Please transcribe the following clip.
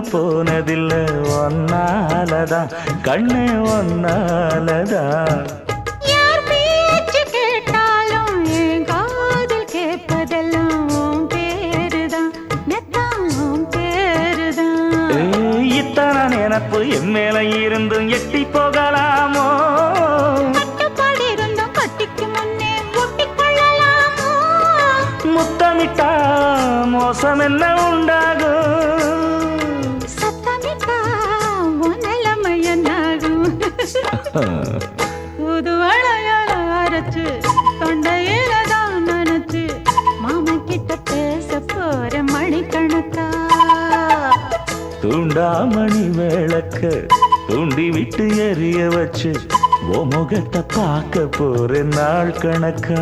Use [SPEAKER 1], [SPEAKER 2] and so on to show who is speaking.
[SPEAKER 1] போனதில்ல ஒன்னாலதான் கண்ணே ஒன்னாலதான்
[SPEAKER 2] யார் பேச்சு கேட்டாலும் என் காதில் கேட்பதெல்லாம் உன் பேருதான் நெத்தான் உன் பேருதான்
[SPEAKER 1] இத்தனை நினப்பு என் மேல இருந்தும் எட்டி போகலாமோ
[SPEAKER 2] கட்டுப்பாடு இருந்தும் கட்டிக்கு முன்னே ஒட்டிக்கொள்ளலாமோ
[SPEAKER 1] முத்தமிட்டா மோசம் என்ன உண்டாகும்
[SPEAKER 2] சத்தமிட்டா உன் நிலைமை என்னாகும் புது வளையல அரைச்சு தொண்டையில தான் நினைச்சு மாமன் கிட்ட பேச போற மணிக்கணக்கா
[SPEAKER 1] தூண்டாமணி விளக்க தூண்டி விட்டு எரிய வச்சு ஓ முகத்தை பார்க்க போற நாள் கணக்கா